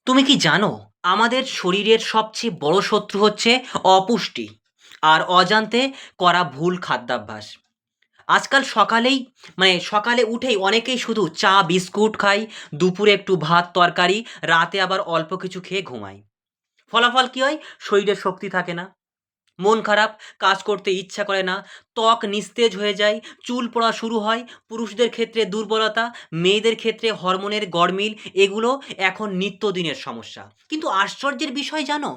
তুমি কি জানো আমাদের শরীরের সবচেয়ে বড় শত্রু হচ্ছে অপুষ্টি আর অজান্তে করা ভুল খাদ্যাভ্যাস। আজকাল সকালেই সকালে উঠেই অনেকেই শুধু চা বিস্কুট খায়, দুপুরে একটু ভাত তরকারি, রাতে আবার অল্প কিছু খেয়ে ঘুমায়। ফলাফল কি হয়? শরীরে শক্তি থাকে না, মন খারাপ, কাজ করতে ইচ্ছা করে না, ত্বক নিস্তেজ হয়ে যায়, চুল পড়া শুরু হয়। পুরুষদের ক্ষেত্রে দুর্বলতা, মেয়েদের ক্ষেত্রে হরমোনের গড়মিল, এগুলো এখন নিত্যদিনের সমস্যা। কিন্তু আশ্চর্যের বিষয় জানো,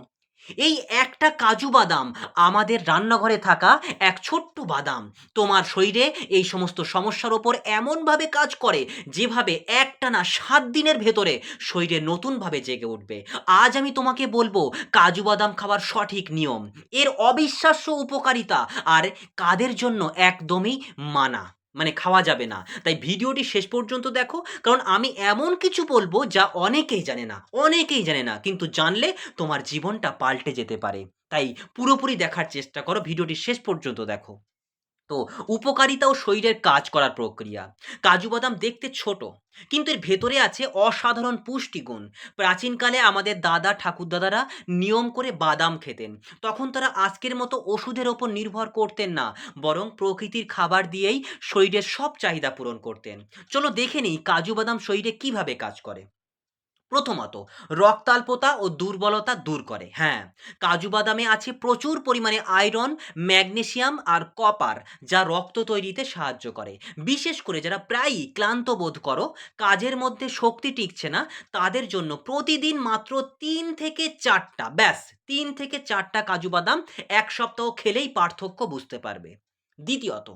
এই একটা কাজু বাদাম, আমাদের রান্নাঘরে থাকা এক ছোট্ট বাদাম, তোমার শরীরে এই সমস্ত সমস্যার ওপর এমনভাবে কাজ করে যেভাবে একটানা 7 দিনের ভেতরে শরীরে নতুনভাবে জেগে উঠবে। আজ আমি তোমাকে বলবো কাজু বাদাম খাওয়ার সঠিক নিয়ম, এর অবিশ্বাস্য উপকারিতা, আর কাদের জন্য একদমই মানা, খাওয়া যাবে না। তাই ভিডিওটি শেষ পর্যন্ত দেখো, কারণ আমি এমন কিছু বলবো যা অনেকেই জানে না, কিন্তু জানলে তোমার জীবনটা পাল্টে যেতে পারে। তাই পুরোপুরি দেখার চেষ্টা করো, ভিডিওটি শেষ পর্যন্ত দেখো। তো উপকারিতা ও শরীরের কাজ করার প্রক্রিয়া। কাজু বাদাম দেখতে ছোট, কিন্তু এর ভেতরে আছে অসাধারণ পুষ্টিগুণ। প্রাচীনকালে আমাদের দাদা ঠাকুরদাদারা নিয়ম করে বাদাম খেতেন। তখন তারা আজকের মতো ওষুধের ওপর নির্ভর করতেন না, বরং প্রকৃতির খাবার দিয়েই শরীরের সব চাহিদা পূরণ করতেন। চলো দেখে নিই কাজু বাদাম শরীরে কিভাবে কাজ করে। প্রথমত, রক্তাল্পতা ও দুর্বলতা দূর করে। হ্যাঁ, কাজু বাদামে আছে প্রচুর পরিমাণে আয়রন, ম্যাগনেসিয়াম আর কপার, যা রক্ত তৈরিতে সাহায্য করে। বিশেষ করে যারা প্রায়ই ক্লান্ত বোধ করো, কাজের মধ্যে শক্তি টিকছে না, তাদের জন্য প্রতিদিন মাত্র 3 থেকে 4টা, ব্যাস 3 থেকে 4টা কাজু বাদাম এক সপ্তাহ খেলেই পার্থক্য বুঝতে পারবে। দ্বিতীয়ত,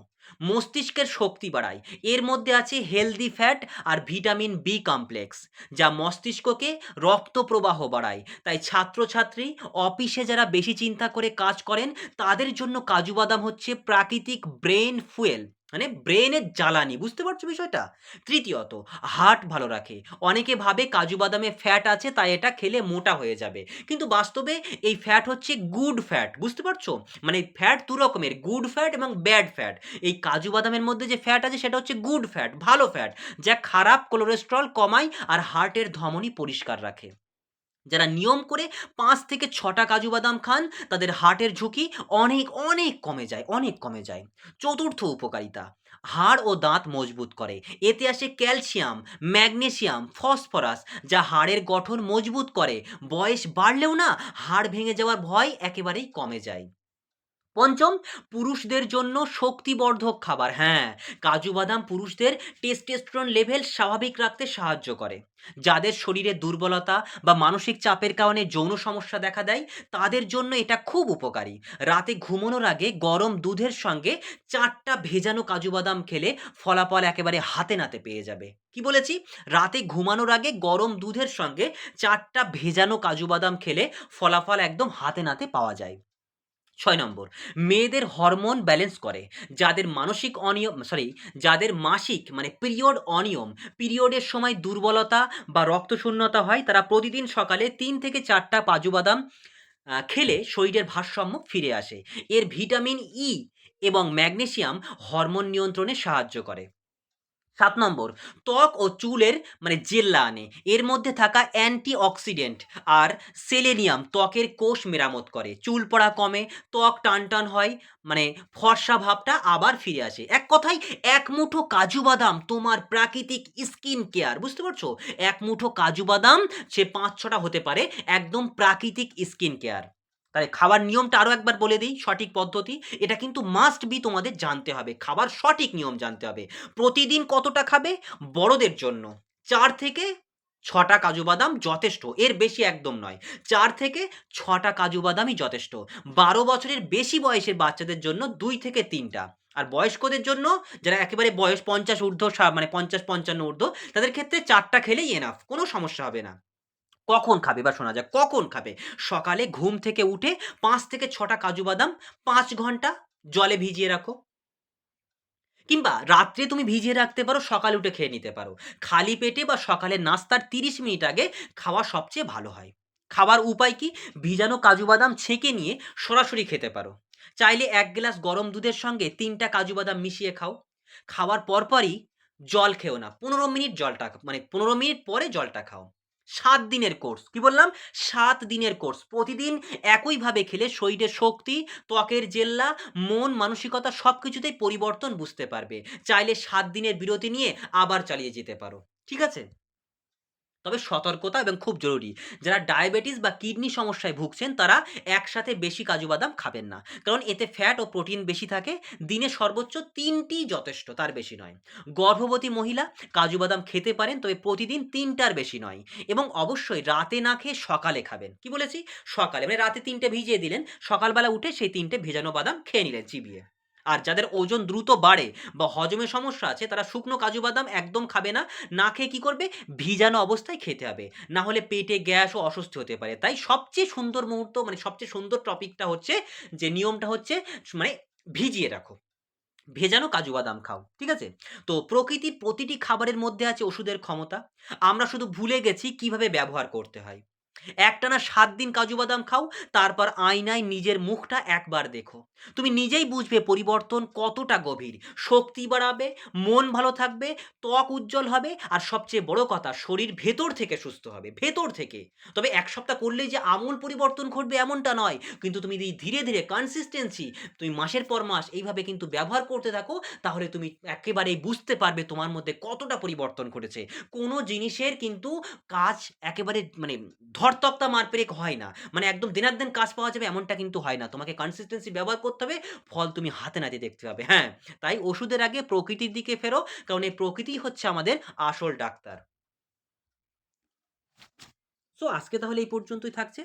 মস্তিষ্কের শক্তি বাড়ায়। এর মধ্যে আছে হেলদি ফ্যাট আর ভিটামিন বি কমপ্লেক্স, যা মস্তিষ্ককে রক্ত প্রবাহ বাড়ায়। তাই ছাত্রছাত্রী, অফিসে যারা বেশি চিন্তা করে কাজ করেন, তাদের জন্য কাজু বাদাম হচ্ছে প্রাকৃতিক ব্রেন ফুয়েল, ব্রেনের জ্বালানি। বুঝতে পারছো বিষয়টা? তৃতীয়ত, হার্ট ভালো রাখে। অনেকে ভাবে কাজু বাদামে ফ্যাট আছে তাই এটা খেলে মোটা হয়ে যাবে, কিন্তু বাস্তবে এই ফ্যাট হচ্ছে গুড ফ্যাট। বুঝতে পারছো? ফ্যাট দু রকমের, গুড ফ্যাট এবং ব্যাড ফ্যাট। এই কাজু বাদামের মধ্যে যে ফ্যাট আছে সেটা হচ্ছে গুড ফ্যাট, ভালো ফ্যাট, যা খারাপ কোলেস্টেরল কমায় আর হার্টের ধমনী পরিষ্কার রাখে। যারা নিয়ম করে 5 থেকে 6টা কাজু বাদাম খান, তাদের হার্টের ঝুঁকি অনেক অনেক কমে যায়। চতুর্থ উপকারিতা, হাড় ও দাঁত মজবুত করে। এতে আসে ক্যালসিয়াম, ম্যাগনেসিয়াম, ফসফরাস, যা হাড়ের গঠন মজবুত করে। বয়স বাড়লেও না, হাড় ভেঙে যাওয়ার ভয় একেবারেই কমে যায়। পঞ্চম, পুরুষদের জন্য শক্তিবর্ধক খাবার। হ্যাঁ, কাজু বাদাম পুরুষদের টেস্টোস্টেরন লেভেল স্বাভাবিক রাখতে সাহায্য করে। যাদের শরীরে দুর্বলতা বা মানসিক চাপের কারণে যৌন সমস্যা দেখা দেয়, তাদের জন্য এটা খুব উপকারী। রাতে ঘুমানোর আগে গরম দুধের সঙ্গে 4টা ভেজানো কাজু বাদাম খেলে ফলাফল একেবারে হাতে নাতে পেয়ে যাবে। কি বলেছি? রাতে ঘুমানোর আগে গরম দুধের সঙ্গে 4টা ভেজানো কাজু বাদাম খেলে ফলাফল একদম হাতে নাতে পাওয়া যায়। 6 নম্বর, মেয়েদের হরমোন ব্যালেন্স করে। যাদের মানসিক অনিয়ম সরি যাদের মাসিক পিরিয়ড অনিয়ম, পিরিয়ডের সময় দুর্বলতা বা রক্তশূন্যতা হয়, তারা প্রতিদিন সকালে 3 থেকে 4টা কাজু বাদাম খেলে শরীরের ভারসাম্য ফিরে আসে। এর ভিটামিন ই এবং ম্যাগনেসিয়াম হরমোন নিয়ন্ত্রণে সাহায্য করে। 7 নম্বর, ত্বক ও চুলের জেল্লা আনে। এর মধ্যে থাকা অ্যান্টি অক্সিডেন্ট আর সেলেনিয়াম ত্বকের কোষ মেরামত করে, চুল পড়া কমে, ত্বক টানটান হয়, মানে ফর্সা ভাবটা আবার ফিরে আসে। এক কথায়, এক মুঠো কাজু বাদাম তোমার প্রাকৃতিক স্কিন কেয়ার। বুঝতে পারছো? এক মুঠো কাজু বাদাম, সে 5-6টা হতে পারে, একদম প্রাকৃতিক স্কিন কেয়ার। তাই খাবার নিয়মটা আরও একবার বলে দিই, সঠিক পদ্ধতি। এটা কিন্তু মাস্ট বি তোমাদের জানতে হবে, খাবার সঠিক নিয়ম জানতে হবে। প্রতিদিন কতটা খাবে? বড়দের জন্য 4 থেকে 6টা কাজু বাদাম যথেষ্ট, এর বেশি একদম নয়। 4 থেকে 6টা কাজু বাদামই যথেষ্ট। 12 বছরের বেশি বয়সের বাচ্চাদের জন্য 2 থেকে 3টা। আর বয়স্কদের জন্য, যারা একেবারে বয়স 50 ঊর্ধ্ব, 50-55 ঊর্ধ্ব, তাদের ক্ষেত্রে 4টা খেলেই এনাফ, কোনো সমস্যা হবে না। কখন খাবে? বা শোনা যাক কখন খাবে। সকালে ঘুম থেকে উঠে 5 থেকে 6টা কাজু বাদাম 5 ঘন্টা জলে ভিজিয়ে রাখো, কিংবা রাত্রে তুমি ভিজিয়ে রাখতে পারো, সকালে উঠে খেয়ে নিতে পারো। খালি পেটে বা সকালের নাস্তার 30 মিনিট আগে খাওয়া সবচেয়ে ভালো হয়। খাবার উপায় কি? ভিজানো কাজু বাদাম ছেঁকে নিয়ে সরাসরি খেতে পারো। চাইলে 1 গ্লাস গরম দুধের সঙ্গে 3টা কাজু বাদাম মিশিয়ে খাও। খাওয়ার পরপরই জল খেও না, 15 মিনিট জলটা 15 মিনিট পরে জলটা খাও। ৭ দিনের কোর্স। কি বললাম? ৭ দিনের কোর্স। প্রতিদিন একইভাবে খেলে শরীরের শক্তি, ত্বকের জেল্লা, মন, মানসিকতা সবকিছুতেই পরিবর্তন বুঝতে পারবে। চাইলে ৭ দিনের বিরতি নিয়ে আবার চালিয়ে যেতে পারো। ঠিক আছে? তবে সতর্কতা এবং খুব জরুরি। যারা ডায়াবেটিস বা কিডনি সমস্যায় ভুগছেন তারা একসাথে বেশি কাজু বাদাম খাবেন না। কারণ এতে ফ্যাট ও প্রোটিন বেশি থাকে। দিনে সর্বোচ্চ ৩ টি যথেষ্ট, তার বেশি নয়। গর্ভবতী মহিলা কাজু বাদাম খেতে পারেন, তবে প্রতিদিন ৩ টার বেশি নয়। এবং অবশ্যই রাতে না খেয়ে সকালে খাবেন। কি বলেছি? সকালে। মানে রাতে ৩ টে ভিজিয়ে দিলেন, সকালবেলা উঠে সেই ৩ টে ভেজানো বাদাম খেয়ে নিলেন চিবিয়ে। আর যাদের ওজন দ্রুত বাড়ে বা হজমের সমস্যা আছে তারা শুকনো কাজু বাদাম একদম খাবে না। না খেয়ে কি করবে? ভিজানো অবস্থায় খেতে হবে। না হলে পেটে গ্যাস ও অস্বস্তি হতে পারে। তাই সবচেয়ে সুন্দর মুহূর্ত, মানে সবচেয়ে সুন্দর টপিকটা হচ্ছে, যে নিয়মটা হচ্ছে, মানে ভিজিয়ে রাখো। ভেজানো কাজু বাদাম খাও। ঠিক আছে? তো প্রকৃতির প্রতিটি খাবারের মধ্যে আছে ওষুধের ক্ষমতা। আমরা শুধু ভুলে গেছি কিভাবে ব্যবহার করতে হয়। একটানা ৭ দিন কাজু বাদাম খাও, তারপর আয়নায় নিজের মুখটা একবার দেখো। তুমি নিজেই বুঝবে পরিবর্তন কতটা গভীর। শক্তি বাড়াবে, মন ভালো থাকবে, ত্বক উজ্জ্বল হবে, আর সবচেয়ে বড় কথা শরীর ভেতর থেকে সুস্থ হবে, ভেতর থেকে। তবে ১ সপ্তাহ করলেই যে আমূল পরিবর্তন ঘটবে এমনটা নয়। কিন্তু তুমি যদি ধীরে, ধীরে কনসিস্টেন্সি তুমি মাসের পর মাস এইভাবে কিন্তু ব্যবহার করতে থাকো, তাহলে তুমি একেবারেই বুঝতে পারবে তোমার মধ্যে কতটা পরিবর্তন ঘটেছে। কোনো জিনিসের কিন্তু কাজ একেবারে মানে ধরতক্তা মার পেরে হয় না। মানে একদম দিনার-দিন কাজ পাওয়া যাবে এমনটা কিন্তু হয় না। তোমাকে কনসিস্টেন্সি ব্যবহার করতে হবে, ফল তুমি হাতে নাতে দেখতে পাবে। হ্যাঁ, তাই ওষুধের আগে প্রকৃতির দিকে ফেরো। কারণ এই প্রকৃতিই হচ্ছে আমাদের আসল ডাক্তার। সো আজকে তাহলে এই পর্যন্তই থাকছে।